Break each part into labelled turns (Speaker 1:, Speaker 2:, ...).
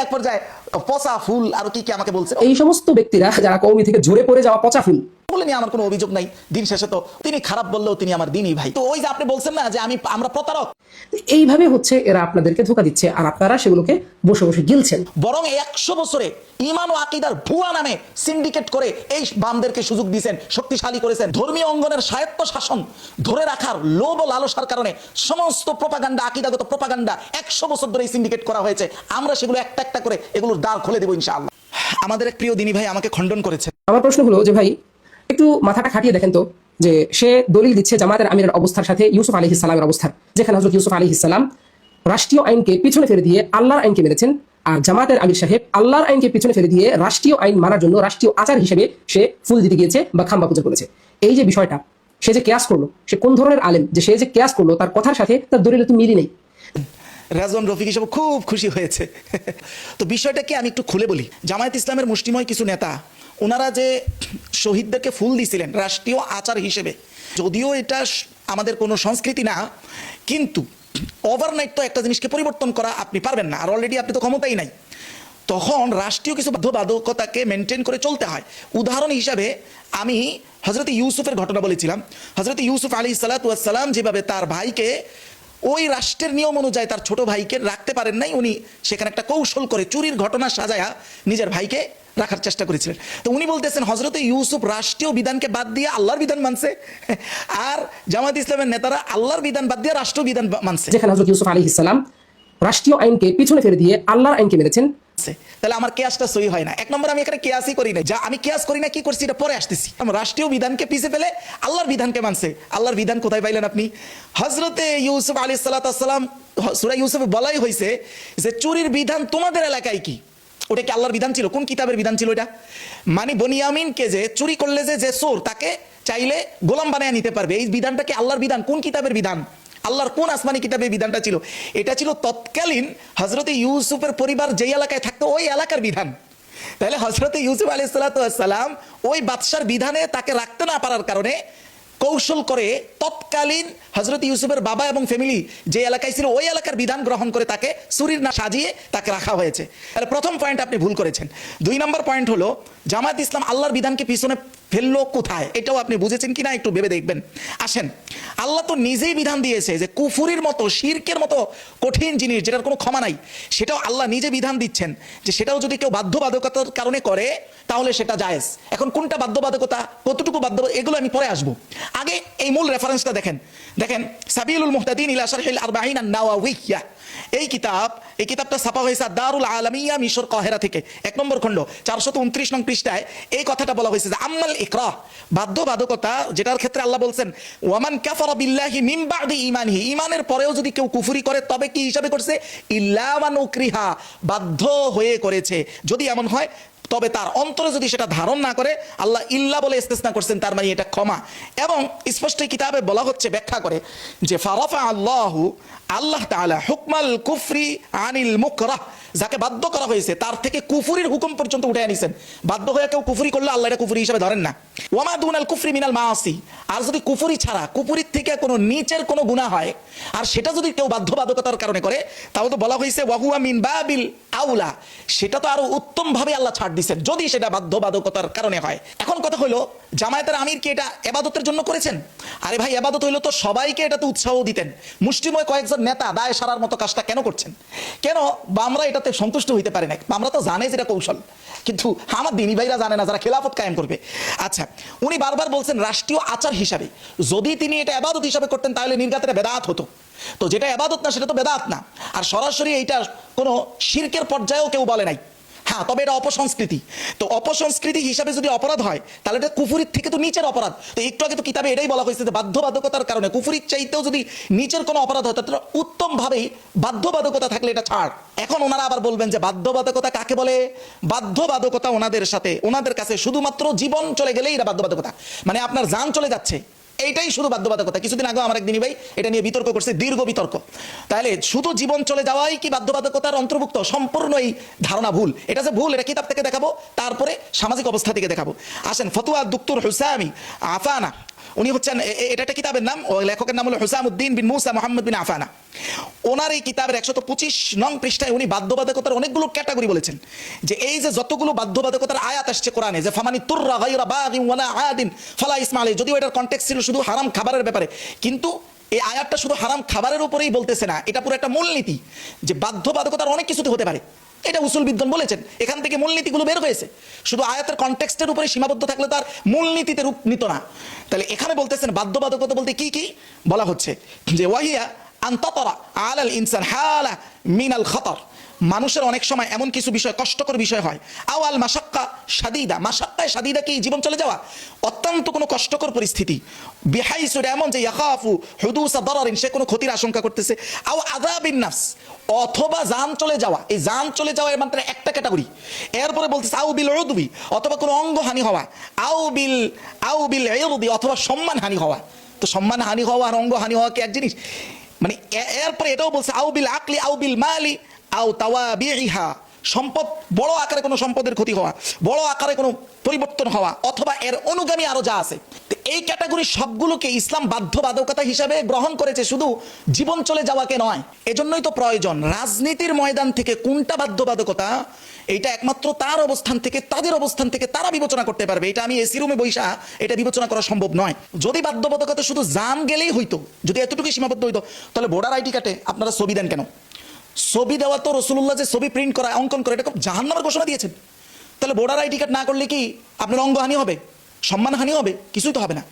Speaker 1: এক পর্যায়ে পচা ফুল আর কি কি আমাকে বলছে।
Speaker 2: এই সমস্ত ব্যক্তিরা যারা কওমি থেকে ঝরে পড়ে যাওয়া পচা ফুল
Speaker 1: বলে নিয়ে আমার কোনো অভিযোগ নাই। দিন শেষে তো তিনি খারাপ বললেও তিনি আমার দিনই ভাই। তো ওই যে আপনি বলছেন না যে আমরা প্রতারক,
Speaker 2: এইভাবে হচ্ছে এরা আপনাদেরকে ধোঁকা দিচ্ছে আর আপনারা সেগুলোকে বসে বসে গিলছেন।
Speaker 1: বরং 100 বছরে ঈমান ও আকীদার ভুয়া নামে সিন্ডিকেট করে এই বামদেরকে সুযোগ দিয়েছেন, শক্তিশালী করেছেন। ধর্মীয় অঙ্গনের স্বায়ত্ত শাসন ধরে রাখার লোভ ও লালসার কারণে সমস্ত প্রপাগান্ডা, আকীদাগত প্রপাগান্ডা 100 বছর ধরে সিন্ডিকেট করা হয়েছে। আমরা সেগুলো একটা একটা করে এগুলোর দ্বার খুলে দেব ইনশাআল্লাহ। আমাদের এক প্রিয় দিনী ভাই আমাকে খণ্ডন করেছে।
Speaker 2: আমার প্রশ্ন হলো যে ভাই একটু মাথাটা খাটিয়ে দেখেন তো, যে সে দলিল দিচ্ছে জামায়াতের আমিরের অবস্থার সাথে ইউসুফ আলাইহিস সালামের অবস্থান, যেখানে হযরত ইউসুফ আলাইহিস সালাম রাষ্ট্রীয় আইনকে পিছনে ফেলে দিয়ে আল্লাহর আইনকে মেনেছেন, আর জামায়াতের আমির সাহেব আল্লাহর আইনকে পিছনে ফেলে দিয়ে রাষ্ট্রীয় আইন মানার জন্য রাষ্ট্রীয় আচার হিসেবে সে ফুল দিতে গিয়েছে বা খাম্বা পূজা করেছে। এই যে বিষয়টা, সে যে কেয়াস করলো, সে কোন ধরনের আলেম যে সে যে কেয়াস করলো, তার কথার সাথে তার দলিলের তো মিলই নেই।
Speaker 1: রাজওয়ান রফিক হিসেবে খুব খুশি হয়েছে। তো বিষয়টাকে আমি একটু খুলে বলি। জামায়াত ইসলামের মুষ্টিময় কিছু নেতা, ওনারা যে শহীদদেরকে ফুল দিয়েছিলেন রাষ্ট্রীয় আচার হিসেবে, যদিও এটা আমাদের কোনো সংস্কৃতি না, কিন্তু ওভারনাইট তো একটা জিনিসকে পরিবর্তন করা আপনি পারবেন না, আর অলরেডি আপনি তো ক্ষমতাই নাই। তখন রাষ্ট্রীয় কিছু বাধ্যবাধকতাকে মেনটেন করে চলতে হয়। উদাহরণ হিসাবে আমি হজরত ইউসুফের ঘটনা বলেছিলাম। হজরত ইউসুফ আলাইহিস সালাতু ওয়াস সালাম যেভাবে তার ভাইকে ওই রাষ্ট্রের নিয়ম অনুযায়ী তার ছোট ভাইকে রাখতে পারেন নাই, উনি সেখানে একটা কৌশল করে চুরির ঘটনা সাজায়া নিজের ভাইকে রাখার চেষ্টা করেছিলেন। তো উনি বলতেছেন হজরত ইউসুফ রাষ্ট্রীয় বিধানকে বাদ দিয়ে আল্লাহর বিধান মানছে, আর জামায়াত ইসলামের নেতারা আল্লাহর বিধান বাদ দিয়ে রাষ্ট্র বিধান মানছে।
Speaker 2: যেখানে হযরত ইউসুফ আলাইহিস সালাম রাষ্ট্রীয় আইনকে পিছনে ফেলে দিয়ে আল্লাহর আইনকে মেনেছেন।
Speaker 1: তাহলে আমার কেয়াসটা সহি হয় না। এক নম্বর আমি এখানে কেয়াসই করি না, যা আমি কেয়াস করি না কি করছি এটা পরে আসতেছি। রাষ্ট্রীয় বিধানকে পিছে ফেলে আল্লাহর বিধানকে মানছে। আল্লাহর বিধান কোথায় পাইলেন আপনি? হযরতে ইউসুফ আলাইহিস সালাম সূরা ইউসুফে বলাই হয়েছে যে চুরির বিধান তোমাদের এলাকায় কি? ওটা কি আল্লাহর বিধান ছিল? কোন কিতাবের বিধান ছিল এটা? মানে বনিয়ামিনকে যে চুরি করলে যে চোর তাকে চাইলে গোলাম বানায় নিতে পারবে, এই বিধানটা কি আল্লাহর বিধান? কোন কিতাবের বিধান? আল্লাহর কোন আসমানি কিতাবে বিধানটা ছিল? এটা ছিল তৎকালীন হযরতে ইউসুফের পরিবার যেই এলাকায় থাকতো ওই এলাকার বিধান। তাহলে হযরতে ইউসুফ আলাইহিস সালাম ওই বাদশার বিধানে তাকে রাখতে না পারার কারণে কৌশল করে তৎকালীন হযরত ইউসুফের বাবা এবং ফ্যামিলি যে এলাকায় ছিল ওই এলাকার বিধান গ্রহণ করে তাকে চুরির না সাজিয়ে তাকে রাখা হয়েছে। তাহলে প্রথম পয়েন্ট আপনি ভুল করেছেন। 2 নম্বর পয়েন্ট হলো জামায়াত ইসলাম আল্লাহর বিধানকে পিছনে ফেললো কোথায়, এটাও আপনি বুঝেছেন কিনা একটু ভেবে দেখবেন। আসেন, আল্লাহ তো নিজেই বিধান দিয়েছে যে কুফুরির মতো, শিরকের মতো কঠিন জিনিস যেটার কোনো ক্ষমা নাই, সেটাও আল্লাহ নিজে বিধান দিচ্ছেন যে সেটাও যদি কেউ বাধ্যবাধকতার কারণে করে তাহলে সেটা জায়েজ। এখন কোনটা বাধ্যবাধকতা, কতটুকু বাধ্যবাধকতা, এগুলো আমি পরে আসবো। আগে এই মূল রেফারেন্সটা দেখেন। সাবিলুল মুহতাদিন ইলা শারহিল আরবাঈন আন-নাওয়াওয়িয়্যা, এই কিতাবটা ছাপা হয়েছে দারুল আলামিয়া মিশর কাহেরা থেকে, 1 নম্বর খণ্ড 429 নং পৃষ্ঠায় এই কথাটা বলা হয়েছে যে আম্মাল ইকরাহ, বাধ্যবাধকতা, যেটার ক্ষেত্রে আল্লাহ বলছেন ওয়ামান কাফারা বিল্লাহি মিন বাদি ঈমানিহি, ঈমানের পরেও যদি কেউ কুফরি করে তবে কি হিসাবে করছে? ইল্লা মান উকরিহা, বাধ্য হয়ে করেছে। যদি এমন হয় তবে তার অন্তরে যদি সেটা ধারণ না করে, আল্লাহ ইল্লা বলে ইস্তেসনা করছেন, তার মানে এটা ক্ষমা। এবং স্পষ্ট কিতাবে বলা হচ্ছে, ব্যাখ্যা করে যে ফারাফা আল্লাহ তাআলা হুকমাল কুফরি আনিল মুকরাহ, যাকে বাধ্য করা হয়েছে তার থেকে কুফরির হুকুম পর্যন্ত উঠে আনিছেন। বাধ্য হয়ে কেউ কুফরি করলে আল্লাহ এটা কুফরি হিসেবে ধরেন না। ওয়ামা দুনাল কুফরি মিনাল মাআসি, আর যদি কুফরি ছাড়া কুফরির থেকে কোনো নিচের কোনো গুনাহ হয় আর সেটা যদি কেউ বাধ্যবাধকতার কারণে করে, তাহলে তো বলা হয়েছে ওয়াহুয়া মিন বাবিল আউলা, সেটা তো আরো উত্তম ভাবে আল্লাহ ছাড় দিচ্ছেন যদি সেটা বাধ্যবাধকতার কারণে হয়। এখন কথা হলো জামায়াতের আমির কি এটা ইবাদতের জন্য করেছেন? আরে ভাই, ইবাদত হইলো তো সবাইকে এটাতে উৎসাহ দিতেন। মুষ্টিময় কয়েকজন নেতা দায় সারার মতো কাজটা কেন করছেন? কেন আমরা এটাতে সন্তুষ্ট হইতে পারি না? আমরা তো জানি যেটা কৌশল, কিন্তু আমার দিনী ভাইরা জানে না, যারা খেলাফত কায়েম করবে। আচ্ছা, উনি বারবার বলছেন রাষ্ট্রীয় আচার হিসাবে, যদি তিনি এটা ইবাদত হিসাবে করতেন তাহলে নির্ঘাত এটা বেদাত হতো। তো যেটা ইবাদত না সেটা তো বেদাত না, আর সরাসরি এইটা কোনো শিরকের পর্যায়েও কেউ বলে নাই। হ্যাঁ, তবে এটা অপসংস্কৃতি। তো অপসংস্কৃতি হিসাবে যদি অপরাধ হয় তাহলে এটা কুফুরির থেকে তো নিচের অপরাধ। তো একটু আগে তো কিতাবে এটাই বলা হয়েছে যে বাধ্যবাধকতার কারণে কুফুরির চাইতেও যদি নিচের কোনো অপরাধ হয় তাহলে উত্তম ভাবেই বাধ্যবাধকতা থাকলে এটা ছাড়। এখন ওনারা আবার বলবেন যে বাধ্যবাধকতা কাকে বলে? বাধ্যবাধকতা ওনাদের কাছে শুধুমাত্র জীবন চলে গেলেই এটা বাধ্যবাধকতা, মানে আপনার জান চলে যাচ্ছে, এইটাই শুধু বাধ্যবাধকতা। কিছুদিন আগে আমার এক দিনী ভাই এটা নিয়ে বিতর্ক করছে, দীর্ঘ বিতর্ক। তাহলে শুধু জীবন চলে যাওয়াই কি বাধ্যবাধকতার অন্তর্ভুক্ত? সম্পূর্ণ এই ধারণা ভুল। এটা যে ভুল এটা কিতাব থেকে দেখাবো, তারপরে সামাজিক অবস্থা থেকে দেখাবো। আসেন, ফতুয়া দুক্তুর হুসামি আফানা উনি হচ্ছেন এটা একটা কিতাবের নাম, ও লেখকের নাম হলো হুসামউদ্দিন বিন মুসা মুহাম্মদ বিন আফানা। ওনার এই কিতাবের 125 নং পৃষ্ঠায় উনি বাধ্যবাধকতার অনেকগুলো ক্যাটাগরি বলেছেন, যে এই যে যতগুলো বাধ্যবাধকতার আয়াত আসছে কোরআনে, যে ফামানি তুররা গায়রা বাগিন ওয়ালা আদিন ফালা ইসমা আলাইহি, যদিও এটার কনটেক্সট ছিল শুধু হারাম খাবারের ব্যাপারে, কিন্তু এই আয়াতটা শুধু হারাম খাবারের উপরেই বলতেছে না, এটা পুরো একটা মূলনীতি যে বাধ্যবাধকতার অনেক কিছুতে হতে পারে। এটা উসুল বিদ্বান বলেছেন, এখান থেকে মূলনীতিগুলো বের হয়েছে। শুধু আয়াতের কনটেক্সটের উপরে সীমাবদ্ধ থাকলে তার মূলনীতিতে রূপ নিত না। তাহলে এখানে বলতেছেন বাধ্যবাধকতা বলতে কি কি বলা হচ্ছে, যে ওয়াহিয়া আনতাতারা আলাল ইনসান হালা মিনাল খাতার, মানুষের অনেক সময় এমন কিছু বিষয় কষ্টকর বিষয় হয়, আওয়াল মাশাক্কা শাদীদা, মাশাক্কায় শাদীদা কি জীবন চলে যাওয়া, অত্যন্ত কোনো কষ্টকর পরিস্থিতি, বিহাইসু এমন যে ইয়াখাফু হুদুসা দারারিন, সে কোনো ক্ষতির আশঙ্কা করতেছে, আও আযাবিন নাফস, অথবা জান চলে যাওয়া, এই জান চলে যাওয়া এর মাত্র একটা ক্যাটাগরি। এরপরে বলতেছে আও বিল উদবি, অথবা কোনো অঙ্গহানি হওয়া, আও বিল ইরদি, অথবা সম্মানহানি হওয়া। তো সম্মানহানি হওয়া আর অঙ্গহানি হওয়া কি এক জিনিস? মানে এরপরে এটাও বলছে আও বিল আকলি আও বিল মালি আও তাওয়াবিহা, সম্পদ, বড় আকারে কোনো সম্পদের ক্ষতি হওয়া, বড় আকারে কোনো পরিবর্তন হওয়া, অথবা এর অনুগামী আরো যা আছে। এই ক্যাটাগরি সবগুলোকে ইসলাম বাধ্যবাধকতা হিসাবে গ্রহণ করেছে, শুধু জীবন চলে যাওয়াকে নয়। এজন্যই তো প্রয়োজন রাজনীতির ময়দান থেকে কোনটা বাধ্যবাধকতা, এটা একমাত্র তার অবস্থান থেকে, তাদের অবস্থান থেকে তারা বিবেচনা করতে পারবে। এটা আমি এসি রুমে বৈশা এটা বিবেচনা করা সম্ভব নয়। যদি বাধ্যবাধকতা শুধু জান গেলেই হইতো, যদি এতটুকু সীমাবদ্ধ হইতো, তাহলে ভোটার আইডি কার্ডে আপনারা ছবি দেন কেন? ছবি দেওয়া তো রাসূলুল্লাহ যে ছবি প্রিন্ট করা অঙ্কন করে এটা জাহান্নামের ঘোষণা দিয়েছেন। তাহলে ভোটার আইডি কার্ড না করলে কি আপনার অঙ্গহানি হবে, সম্মানহানি হবে? কিছুই তো হবে না।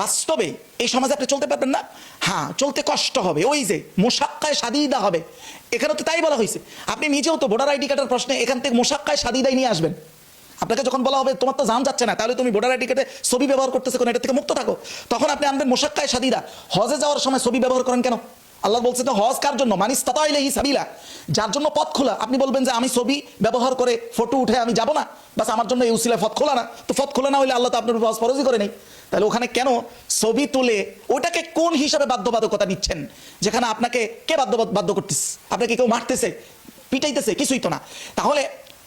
Speaker 1: বাস্তবে এই সমাজে আপনি চলতে পারবেন না, হ্যাঁ চলতে কষ্ট হবে, ওই যে মোশাক্কায় শাদীদা হবে, এখানে তো তাই বলা হয়েছে। আপনি নিজেও তো ভোটার আইডি কার্ডের প্রশ্নে এখান থেকে মোশাক্কায় শাদীদাই নিয়ে আসবেন। আপনাকে যখন বলা হবে তোমার তো জান যাচ্ছে না, তাহলে তুমি ভোটার আইডি কার্ডে ছবি ব্যবহার করতেছে কোন, এটা থেকে মুক্ত থাকো, তখন আপনি আনবেন মোশাক্কায় শাদীদা। হজে যাওয়ার সময় ছবি ব্যবহার করেন কেন? আল্লাহ বলছে তো হজ কার জন্য, মানিস তাতা ইলাইহি সাবিলা, যার জন্য পথ খোলা। আপনি বলবেন যে আমি ছবি ব্যবহার করে ফটো উঠে আমি যাব না, বাস আমার জন্য এই উসিলায় পথ খোলা না। তো পথ খোলা না হলে আল্লাহ তো আপনার উপর হজ ফরজই করে নেই, তাহলে ওখানে কেন ছবি তুলে ওটাকে কোন হিসাবে বাধ্যবাধকতা নিচ্ছেন, যেখানে আপনাকে কে বাধ্য করতেছে? আপনাকে কেউ মারতেছে, পিটাইতেছে? কিছুই তো না। তাহলে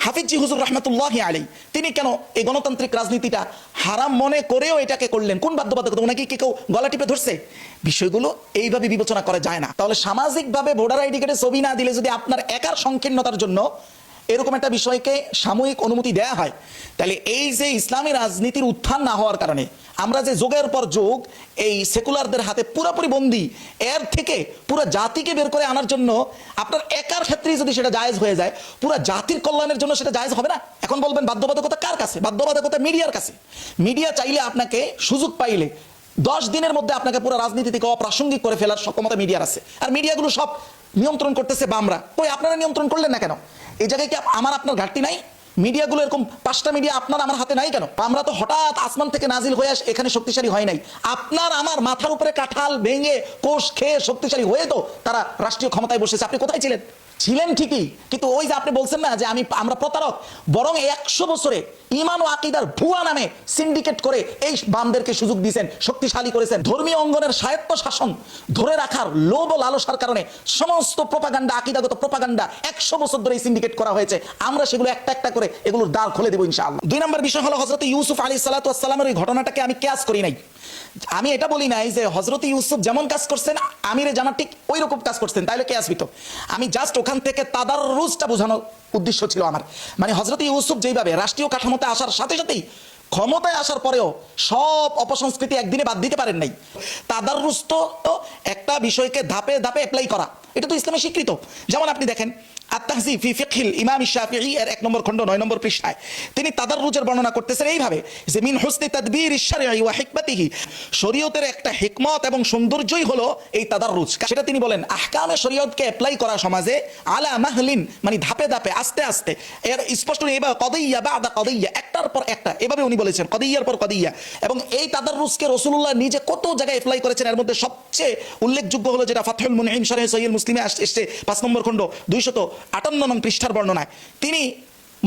Speaker 1: হাফিজি হুজুর রহমতুল্লাহি আলাইহি তিনি কেন এই গণতান্ত্রিক রাজনীতিটা হারাম মনে করেও এটাকে করলেন? কোন বাধ্যবাধকতা? ওনাকে কি কেউ গলা টিপে ধরছে? বিষয়গুলো এইভাবে বিবেচনা করা যায় না। তাহলে সামাজিকভাবে ভোটার আইডি কার্ডে ছবি না দিলে যদি আপনার একার সংকীর্ণতার জন্য এরকম একটা বিষয়কে সাময়িক অনুমতি দেয়া হয়, তাহলে এই যে ইসলামী রাজনীতির উত্থান না হওয়ার কারণে আমরা যে যুগের পর যুগ এই সেকুলারদের হাতে পুরোপুরি বন্দী, এর থেকে পুরো জাতিকে বের করে আনার জন্য আপনার একার ক্ষেত্রেই যদি সেটা জায়েজ হয়ে যায়, পুরো জাতির কল্যাণের জন্য সেটা জায়েজ হবে না। এখন বলবেন বাধ্যবাধকতা কার কাছে? বাধ্যবাধকতা মিডিয়ার কাছে। মিডিয়া চাইলে আপনাকে সুযোগ পাইলে 10 দিনের মধ্যে আপনাকে পুরো রাজনীতি থেকে অপ্রাসঙ্গিক করে ফেলার সক্ষমতা মিডিয়ার আছে। আর মিডিয়াগুলো সব নিয়ন্ত্রণ করতেছে বামরা। ওই আপনারা নিয়ন্ত্রণ করলেন না কেন? এই জায়গায় কি আমার আপনার ঘাটতি নাই? মিডিয়াগুলো এরকম 5টা মিডিয়া আপনার আমার হাতে নাই কেন? আমরা তো হঠাৎ আসমান থেকে নাজিল হয়ে এখানে শক্তিশালী হয় নাই। আপনার আমার মাথার উপরে কাঁঠাল ভেঙে কোষ খেয়ে শক্তিশালী হয়ে তো তারা রাষ্ট্রীয় ক্ষমতায় বসেছে। আপনি কোথায় ছিলেন? ছিলেন ঠিকই, কিন্তু ওই যে আপনি বলছেন না যে আমরা প্রতারক, বরং 100 বছরে ঈমান ও আকীদার ভুয়া নামে সিন্ডিকেট করে এই বামদেরকে সুযোগ দিয়েছেন, শক্তিশালী করেছেন। ধর্মীয় অঙ্গনের স্বায়ত্ত শাসন ধরে রাখার লোভ ও লালসার কারণে সমস্ত প্রপাগান্ডা, আকীদাগত প্রপাগান্ডা 100 বছর ধরে সিন্ডিকেট করা হয়েছে। আমরা সেগুলো একটা একটা করে এগুলোর দ্বার খুলে দেবো ইনশাআল্লাহ। 2 নম্বর বিষয় হলো হযরত ইউসুফ আলাইহিস সালাতু ওয়াস সালামের ওই ঘটনাটাকে আমি কিয়াস করি নাই। আমি এটা বলি নাই যে হযরত ইউসুফ যেমন কাজ করছেন আমিরে জানা ঠিক ওই রকম কাজ করছেন, তাইলে কিয়াস হইতো। আমি জাস্ট ওখান থেকে তাদাররুজটা বোঝানোর উদ্দেশ্য ছিল আমার। মানে হযরত ইউসুফ যেইভাবে রাষ্ট্রীয় কাঠামোতে আসার সাথে সাথেই, ক্ষমতায় আসার পরেও সব অপসংস্কৃতি একদিনে বাদ দিতে পারেন নাই। তাদাররুজ তো একটা বিষয়কে ধাপে ধাপে অ্যাপ্লাই করা, এটা তো ইসলামে স্বীকৃত। যেমন আপনি দেখেন আত-তাহযীব ফি ফিকহিল ইমাম শাফিঈ এর 1 নম্বর খণ্ড 9 নম্বর পৃষ্ঠায় তিনি তাদাররুজের বর্ণনা করতেছেন এইভাবে যে মিন হুসনি তাদবীর আশ-শারঈ ওয়া হিকমাতিহি, শরীয়তের একটা হিকমত এবং সৌন্দর্যই হলো এই তাদাররুজ। সেটা তিনি বলেন আহকামে শরীয়তকে অ্যাপ্লাই করা সমাজে আলা মাহলিন, মানে ধাপে ধাপে আস্তে আস্তে, এর স্পষ্ট এইভাবে কদিয়া বাদা কদিয়া, একটার পর একটা, এভাবে উনি বলেছেন কদিয়ার পর কদিয়া। এবং এই তাদাররুজকে রাসূলুল্লাহ নিজে কত জায়গায় অ্যাপ্লাই করেছেন। এর মধ্যে সবচেয়ে উল্লেখযোগ্য হলো যেটা ফাতহুল মুনঈম শরহে সহিহ মুসলিমে এসেছে 5 নম্বর খণ্ড 258 নং পৃষ্ঠার বর্ণনায়। তিনি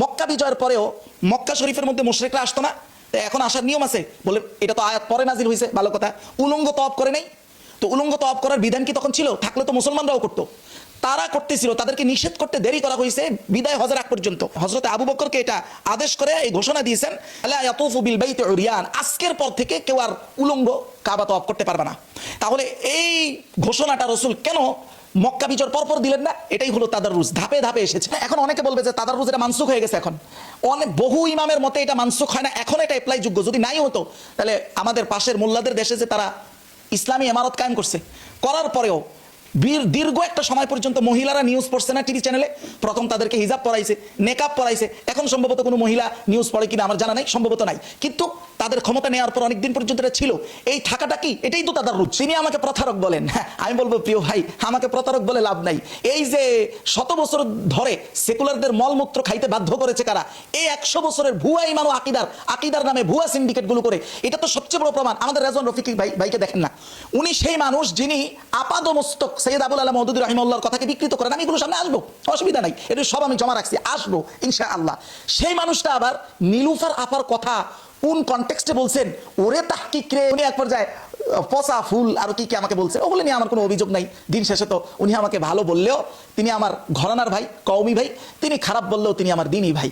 Speaker 1: মক্কা বিজয়ের পরেও মক্কা শরীফের মধ্যে মুশরিকরা আসতো না, এখন আসার নিয়ম আছে বলে, এটা তো আয়াত পরে নাজিল হয়েছে, ভালো কথা। উলঙ্গ তওয়াফ করে নাই, তো উলঙ্গ তওয়াফ করার বিধান কি তখন ছিল? থাকলে তো মুসলমানরাও করতো। তারা করতেছিল, তাদেরকে নিষেধ করতে দেরি করা হয়েছে বিদায় হজের আগ পর্যন্ত। হযরত আবু বকরকে এটা আদেশ করে এই ঘোষণা দিয়েছেন, লা ইয়াতুফু বিল বাইতি উরিয়ান, আজকের পর থেকে কেউ আর উলঙ্গ কাবা তওয়াফ করতে পারবে না। তাহলে এই ঘোষণাটা রাসূল কেন মক্কা বিজয়ের পরপর দিলেন না? এটাই হলো তাদাররুজ, ধাপে ধাপে এসেছে। এখন অনেকে বলবে যে তাদাররুজ এটা মানসুখ হয়ে গেছে। এখন অনেক বহু ইমামের মতে এটা মানসুখ হয় না, এখন এটা অ্যাপ্লাই যোগ্য। যদি নাই হতো তাহলে আমাদের পাশের মোল্লাদের দেশে যে তারা ইসলামী ইমারত কায়েম করছে, করার পরেও দীর্ঘ একটা সময় পর্যন্ত মহিলারা নিউজ পড়ছে না টিভি চ্যানেলে। প্রথম তাদেরকে হিজাব পরাইছে, নেকাব পরাইছে। এখন সম্ভবত কোনো মহিলা নিউজ পড়ে কিনা আমার জানা নাই, সম্ভবত নাই। কিন্তু তাদের ক্ষমতা নেওয়ার পর অনেকদিন পর্যন্ত এটা ছিল। এই থাকাটা কি, এটাই তো তাদাররুজ। তিনি আমাকে প্রতারক বলেন, হ্যাঁ আমি বলবো প্রিয় ভাই, আমাকে প্রতারক বলে লাভ নাই। এই যে শত বছর ধরে সেকুলারদের মলমূত্র খাইতে বাধ্য করেছে কারা, এই 100 বছরের ভুয়া ইমান ও আকিদার নামে ভুয়া সিন্ডিকেটগুলো করে, এটা তো সবচেয়ে বড় প্রমাণ। আমাদের রেজওয়ান রফিকি ভাইকে দেখেন না, উনি সেই মানুষ যিনি আপাদমস্তক সৈয়দ আবুল আলা মওদুদী রাহিমাহুল্লাহর কথাকে বিকৃত করেন। আমি এগুলো সামনে আসবো, অসুবিধা নাই, এটা সব আমি জমা রাখছি, আসবো ইনশাআল্লাহ। সেই মানুষটা আবার নীলুফার আপার কথা কোন কনটেক্সটে বলছেন, ওরে তাহকিক রে, উনি এক পর্যায়ে পচা ফুল আর কি কি আমাকে বলছেন। ওগুলো নিয়ে আমার কোনো অভিযোগ নাই। দিন শেষে তো উনি আমাকে ভালো বললেও তিনি আমার ঘরানার ভাই, কওমি ভাই, তিনি খারাপ বললেও তিনি আমার দিনই ভাই।